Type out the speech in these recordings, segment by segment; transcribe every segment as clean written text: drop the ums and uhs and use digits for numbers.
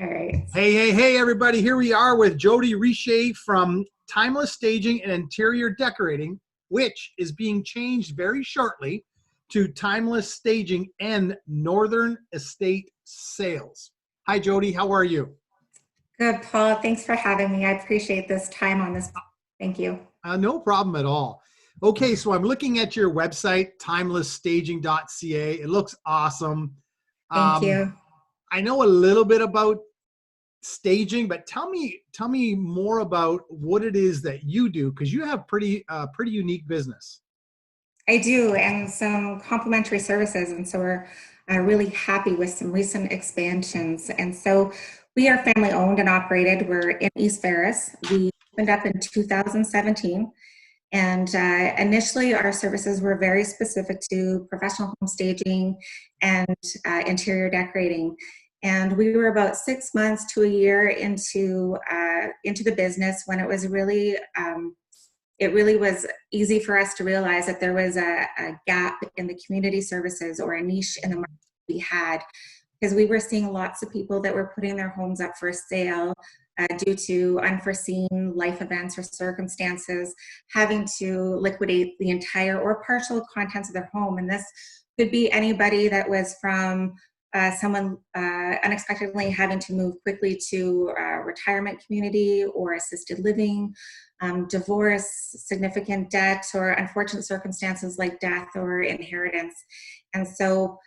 All right. Hey, everybody. Here we are with Jodi Richer from Timeless Staging and Interior Decorating, which is being changed very shortly to Timeless Staging and Northern Estate Sales. Hi, Jodi. How are you? Good, Paul. Thanks for having me. I appreciate this time on this. Thank you. No problem at all. Okay, so I'm looking at your website, timelessstaging.ca. It looks awesome. Thank Um, you. I know a little bit about staging, but tell me more about what it is that you do, because you have pretty unique business. I do, and some complementary services. And so we're really happy with some recent expansions. And so we are family owned and operated. We're in East Ferris. We opened up in 2017. And initially, our services were very specific to professional home staging and interior decorating. And we were about 6 months to a year into the business when it really was easy for us to realize that there was a gap in the community services or a niche in the market we had, because we were seeing lots of people that were putting their homes up for sale due to unforeseen life events or circumstances, having to liquidate the entire or partial contents of their home. And this could be anybody that was from someone unexpectedly having to move quickly to a retirement community or assisted living, divorce, significant debt, or unfortunate circumstances like death or inheritance. And so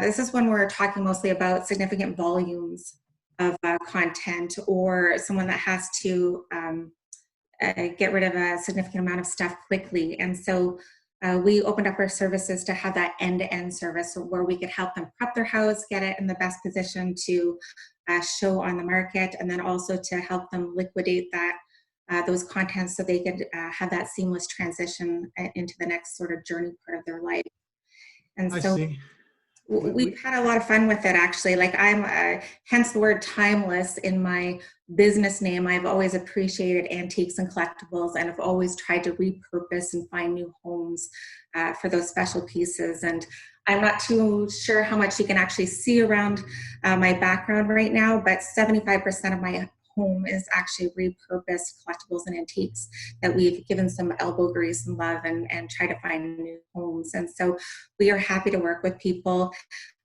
this is when we're talking mostly about significant volumes of content, or someone that has to get rid of a significant amount of stuff quickly. And so we opened up our services to have that end-to-end service where we could help them prep their house, get it in the best position to show on the market, and then also to help them liquidate those contents so they could have that seamless transition into the next sort of journey part of their life. And I so see. we've had a lot of fun with it, actually. Like hence the word timeless in my business name. I've always appreciated antiques and collectibles, and I've always tried to repurpose and find new homes for those special pieces. And I'm not too sure how much you can actually see around my background right now, but 75% of my home is actually repurposed collectibles and antiques that we've given some elbow grease and love and try to find new homes. And so we are happy to work with people.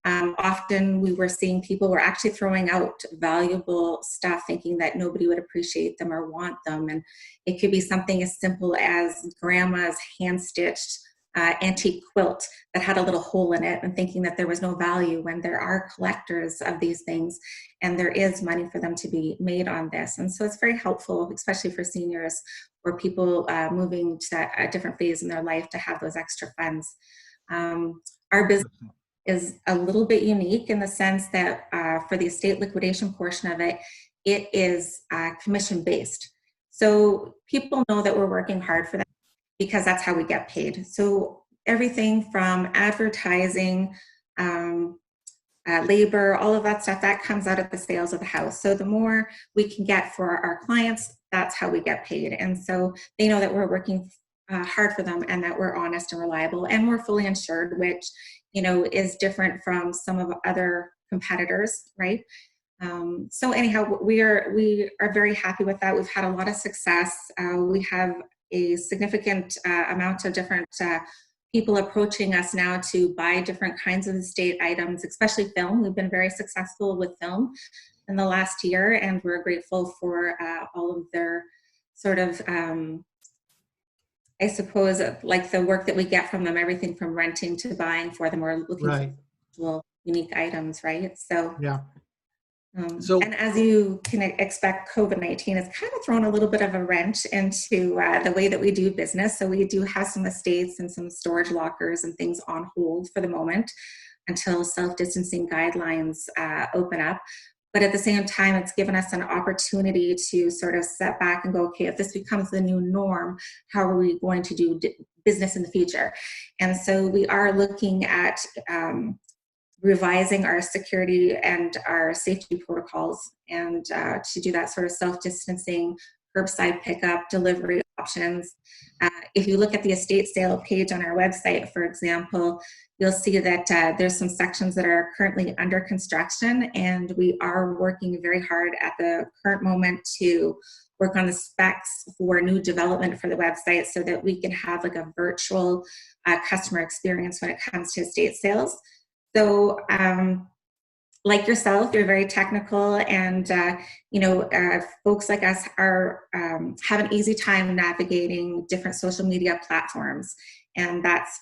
Often we were seeing people were actually throwing out valuable stuff thinking that nobody would appreciate them or want them. And it could be something as simple as grandma's hand-stitched antique quilt that had a little hole in it, and thinking that there was no value when there are collectors of these things and there is money for them to be made on this. And so it's very helpful, especially for seniors or people moving to a different phase in their life, to have those extra funds. Our business is a little bit unique in the sense that for the estate liquidation portion of it, it is commission based. So people know that we're working hard for them because that's how we get paid. So everything from advertising, labor, all of that stuff, that comes out of the sales of the house. So the more we can get for our clients, that's how we get paid. And so they know that we're working hard for them and that we're honest and reliable, and we're fully insured, which, you know, is different from some of other competitors, right? So anyhow, we are very happy with that. We've had a lot of success. We have a significant amount of different people approaching us now to buy different kinds of estate items, especially film. We've been very successful with film in the last year, and we're grateful for all of their sort of, I suppose, like the work that we get from them, everything from renting to buying for them. We're looking Right. for unique items, right? So Yeah. So and as you can expect, COVID-19 has kind of thrown a little bit of a wrench into the way that we do business. So we do have some estates and some storage lockers and things on hold for the moment until self-distancing guidelines open up. But at the same time, it's given us an opportunity to sort of step back and go, okay, if this becomes the new norm, how are we going to do business in the future? And so we are looking at revising our security and our safety protocols, and to do that sort of self-distancing, curbside pickup, delivery, options. If you look at the estate sale page on our website, for example, you'll see that there's some sections that are currently under construction, and we are working very hard at the current moment to work on the specs for new development for the website so that we can have like a virtual customer experience when it comes to estate sales. So like yourself, you're very technical, and folks like us are have an easy time navigating different social media platforms, and that's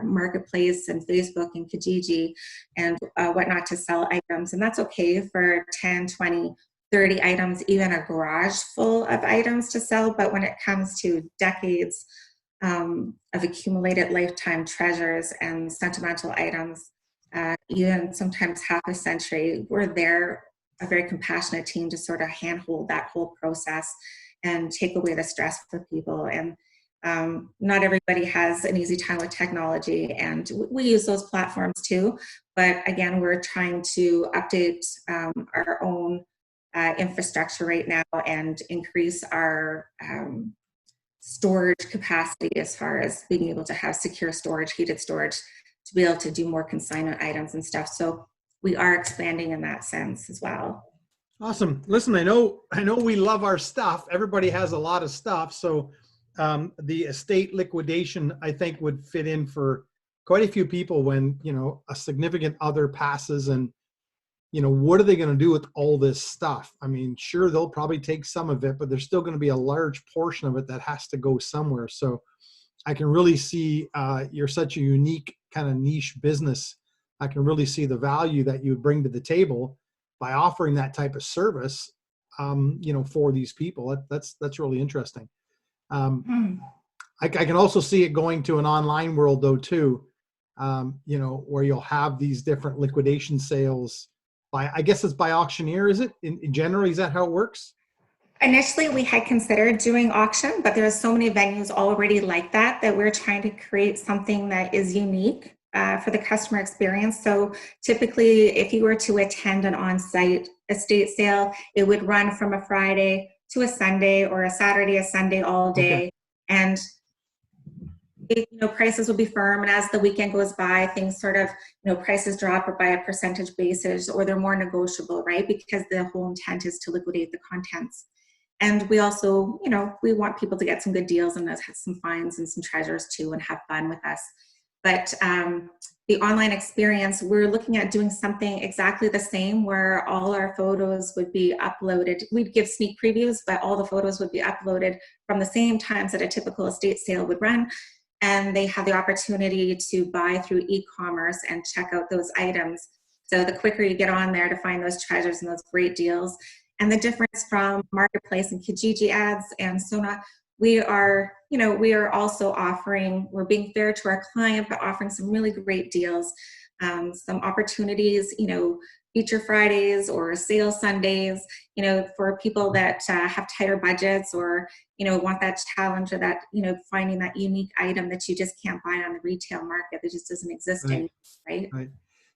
Marketplace and Facebook and Kijiji and whatnot to sell items. And that's okay for 10, 20, 30 items, even a garage full of items to sell. But when it comes to decades of accumulated lifetime treasures and sentimental items, even sometimes half a century, we're there, a very compassionate team, to sort of handhold that whole process and take away the stress for people. And not everybody has an easy time with technology, and we use those platforms too. But again, we're trying to update our own infrastructure right now and increase our storage capacity as far as being able to have secure storage, heated storage, to be able to do more consignment items and stuff. So we are expanding in that sense as well. Awesome. Listen, I know we love our stuff. Everybody has a lot of stuff. So the estate liquidation, I think, would fit in for quite a few people when, a significant other passes, and, what are they going to do with all this stuff? I mean, sure, they'll probably take some of it, but there's still going to be a large portion of it that has to go somewhere. So I can really see you're such a unique kind of niche business. I can really see the value that you would bring to the table by offering that type of service, for these people. That's really interesting. I can also see it going to an online world though too, where you'll have these different liquidation sales by, I guess it's by auctioneer, is it? In general, is that how it works? Initially, we had considered doing auction, but there are so many venues already like that we're trying to create something that is unique for the customer experience. So typically, if you were to attend an on-site estate sale, it would run from a Friday to a Sunday, or a Saturday, a Sunday, all day. Okay. And prices will be firm, and as the weekend goes by, things sort of, prices drop by a percentage basis, or they're more negotiable, right? Because the whole intent is to liquidate the contents. And we also, we want people to get some good deals and have some finds and some treasures too, and have fun with us. But the online experience, we're looking at doing something exactly the same, where all our photos would be uploaded. We'd give sneak previews, but all the photos would be uploaded from the same times that a typical estate sale would run. And they have the opportunity to buy through e-commerce and check out those items. So the quicker you get on there to find those treasures and those great deals. And the difference from Marketplace and Kijiji ads and Sona, we are also offering, we're being fair to our client, but offering some really great deals, some opportunities, feature Fridays or sale Sundays, for people that have tighter budgets, or, want that challenge, or that, finding that unique item that you just can't buy on the retail market that just doesn't exist anymore, right? Right.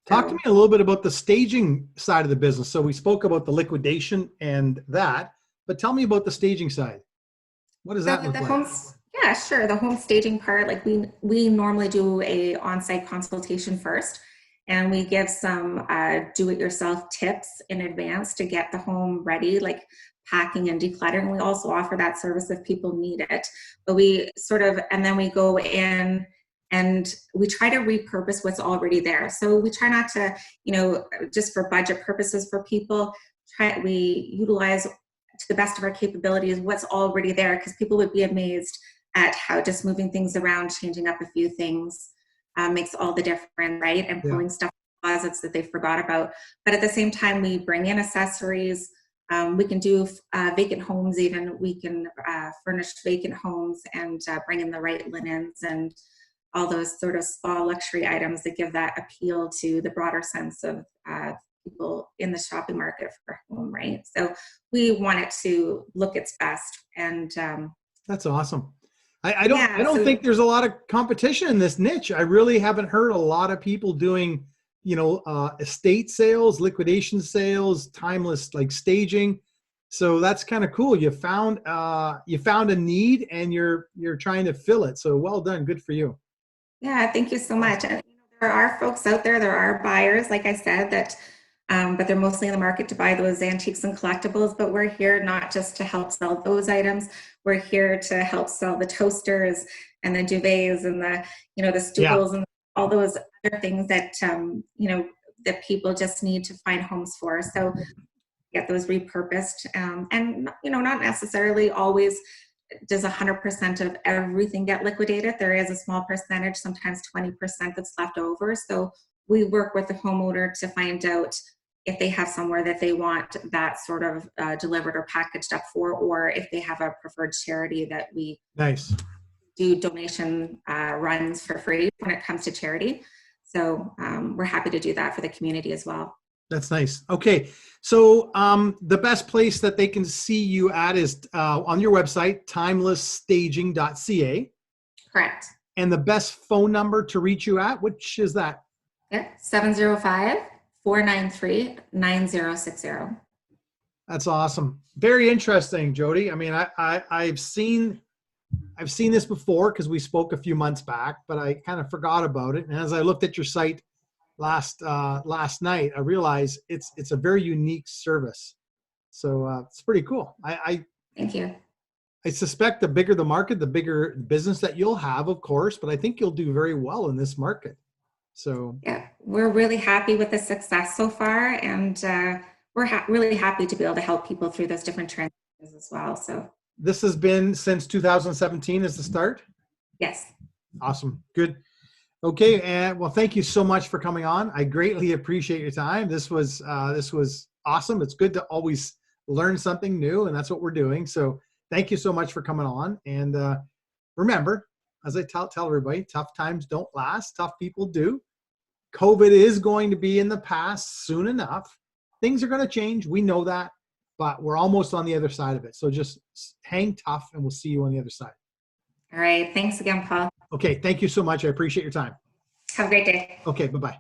Talk to me a little bit about the staging side of the business. So we spoke about the liquidation and that, but tell me about the staging side. What does that look like? Yeah, sure. The home staging part, like we normally do a on-site consultation first, and we give some do-it-yourself tips in advance to get the home ready, like packing and decluttering. We also offer that service if people need it, but and then we go in and we try to repurpose what's already there. So we try not to, just for budget purposes for people, we utilize to the best of our capabilities what's already there, because people would be amazed at how just moving things around, changing up a few things makes all the difference, right? And pulling stuff in closets that they forgot about. But at the same time, we bring in accessories. We can do vacant homes even. We can furnish vacant homes and bring in the right linens and all those sort of spa luxury items that give that appeal to the broader sense of people in the shopping market for home, right? So we want it to look its best. And that's awesome. I don't think there's a lot of competition in this niche. I really haven't heard a lot of people doing, estate sales, liquidation sales, timeless like staging. So that's kind of cool. You found a need and you're trying to fill it. So well done. Good for you. Yeah, thank you so much. Awesome. And there are folks out there, there are buyers, like I said, that, but they're mostly in the market to buy those antiques and collectibles. But we're here not just to help sell those items. We're here to help sell the toasters and the duvets and the, the Yeah. stools and all those other things that, that people just need to find homes for. So get those repurposed, and not necessarily always does 100% of everything get liquidated. There is a small percentage, sometimes 20% that's left over. So we work with the homeowner to find out if they have somewhere that they want that sort of delivered or packaged up for, or if they have a preferred charity that we Nice. do donation runs for free when it comes to charity. So we're happy to do that for the community as well. That's nice. Okay. So the best place that they can see you at is on your website, timelessstaging.ca. Correct. And the best phone number to reach you at, which is that? Yeah, 705-493-9060. That's awesome. Very interesting, Jodi. I mean, I've seen this before because we spoke a few months back, but I kind of forgot about it. And as I looked at your site last night, I realized it's a very unique service. So it's pretty cool. Thank you. I suspect the bigger the market, the bigger business that you'll have, of course, but I think you'll do very well in this market. So yeah, we're really happy with the success so far, and we're really happy to be able to help people through those different transitions as well. So this has been since 2017 is the start? Yes. Awesome. Good. Okay, and well, thank you so much for coming on. I greatly appreciate your time. This was awesome. It's good to always learn something new, and that's what we're doing. So thank you so much for coming on. And remember, as I tell everybody, tough times don't last. Tough people do. COVID is going to be in the past soon enough. Things are going to change. We know that, but we're almost on the other side of it. So just hang tough, and we'll see you on the other side. All right. Thanks again, Paul. Okay. Thank you so much. I appreciate your time. Have a great day. Okay. Bye-bye.